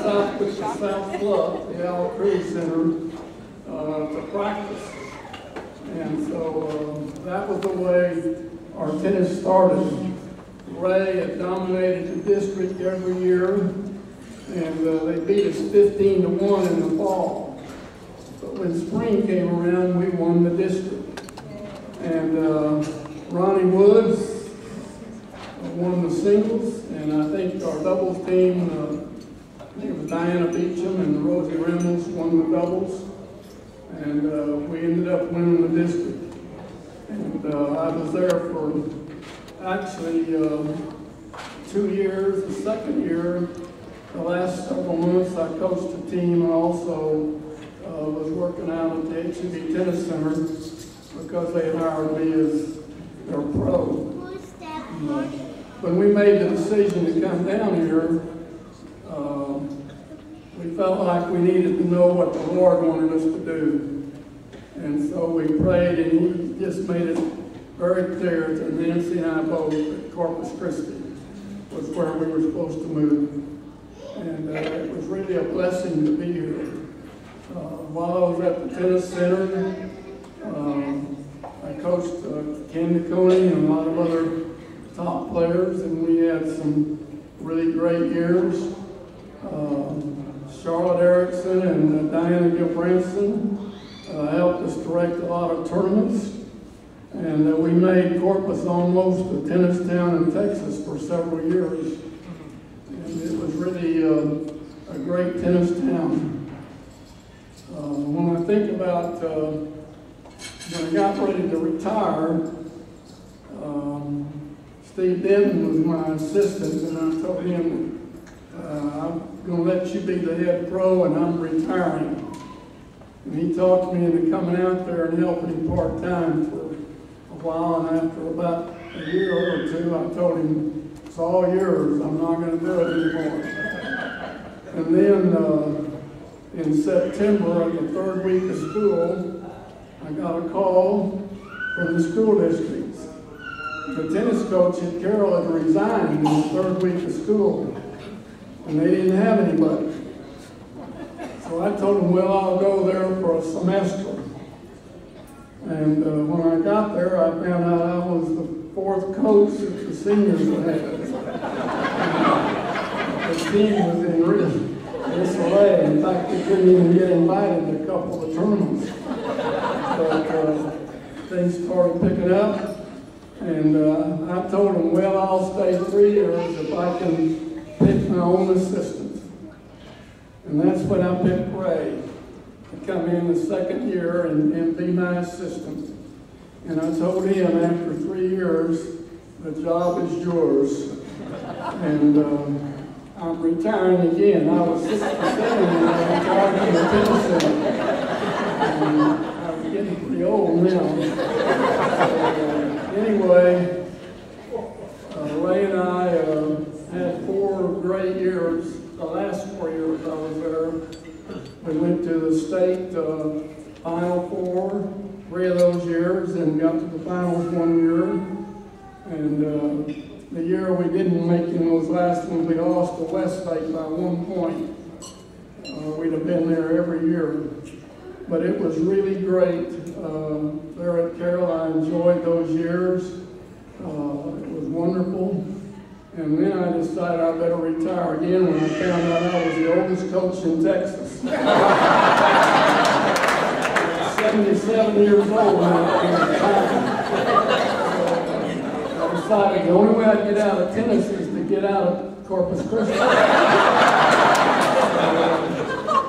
south with the South Bluff, the Al Creed Center, to practice. And so that was the way our tennis started. Ray had dominated the district every year, and they beat us 15-1 in the fall. But when spring came around, we won the district. And Ronnie Woods won the singles, and I think our doubles team, I think it was Diana Beecham and Rosie Reynolds won the doubles. And we ended up winning the district. And I was there for actually 2 years. The second year, the last several months, I coached the team. I also was working out at the HEB Tennis Center because they had hired me as their pro. When we made the decision to come down here, we felt like we needed to know what the Lord wanted us to do. And so we prayed, and He just made it very clear to Nancy and I both that Corpus Christi was where we were supposed to move. And it was really a blessing to be here. While I was at the tennis center, I coached Candy Coney and a lot of other top players, and we had some really great years. Charlotte Erickson and Diana Gilbranson helped us direct a lot of tournaments, and we made Corpus almost a tennis town in Texas for several years. And it was really a great tennis town. When I think about when I got ready to retire, Steve Denton was my assistant, and I told him, I'm going to let you be the head pro, and I'm retiring. And he talked me into coming out there and helping him part-time for a while, and after about a year or two, I told him, it's all yours, I'm not going to do it anymore. And then in September, of the third week of school, I got a call from the school districts. The tennis coach at Carroll had resigned in the third week of school, and they didn't have anybody. So I told them, well, I'll go there for a semester. And when I got there, I found out I was the fourth coach that the seniors had. The team was in real disarray. In fact, we couldn't even get invited to a couple of tournaments. But things started picking up, and I told them, well, I'll stay 3 years if I can pick my own assistants. And that's when I picked Ray to come in the second year and be my assistant. And I told him after 3 years, the job is yours. And I'm retiring again. I was 67 when I retired from the tennis center. And I'm getting pretty old now. Anyway, Ray and I had 4 great years. The last 4 years I was there, we went to the state Final Four 3 of those years, and got to the finals 1 year. And the year we didn't make in those last ones, we lost to Westlake by 1 point. We'd have been there every year. But it was really great there at Carroll. I enjoyed those years. It was wonderful. And then I decided I better retire again when I found out I was the oldest coach in Texas. 77 years old when I retired. So I decided the only way I'd get out of tennis is to get out of Corpus Christi.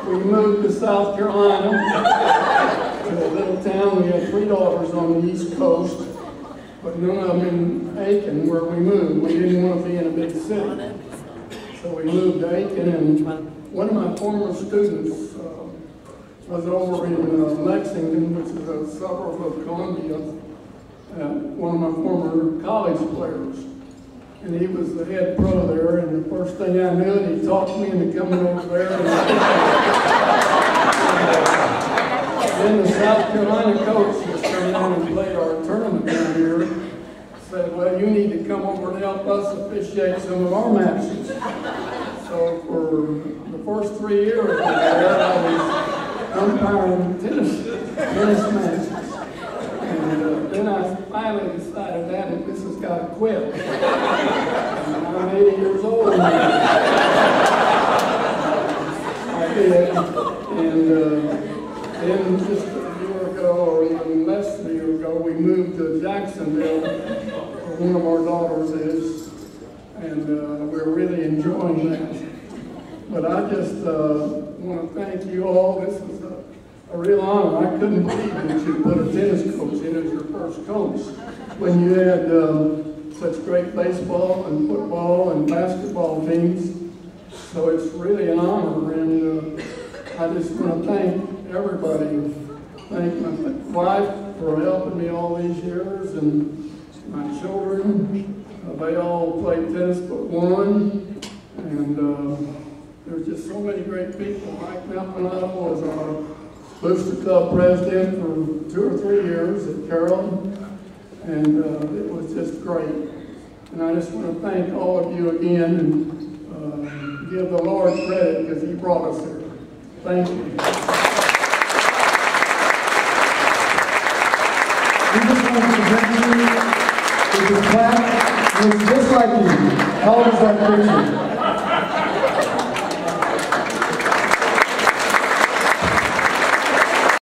We moved to South Carolina, to a little town. We had 3 daughters on the East Coast, but none of them in Aiken where we moved. We didn't want to be in a big city. So we moved to Aiken, and one of my former students was over in Lexington, which is a suburb of Columbia, one of my former college players. And he was the head pro there, and the first thing I knew, he talked me into coming over there. Then the South Carolina coach just came on and played our tournament down here, said, well, you need to come over and help us officiate some of our matches. So for the first 3 years I was there, I was umpiring tennis matches. And then I finally decided that this has got to quit. And I'm 80 years old now. I did. And then just a year ago, or even less than a year ago, we moved to Jacksonville, where one of our daughters is. And we're really enjoying that. But I just want to thank you all. This is a real honor. I couldn't believe that you put a tennis coach in as your first coach when you had such great baseball and football and basketball teams. So it's really an honor, and I just want to thank everybody. Thank my wife for helping me all these years, and my children. They all played tennis but one, and there's just so many great people. Mike Melpinato was our Booster Club president for 2 or 3 years at Carrollton, and it was just great. And I just want to thank all of you again, and give the Lord credit because He brought us here. Thank you. We just want to present you with a plaque. It's just like you. How old is that picture?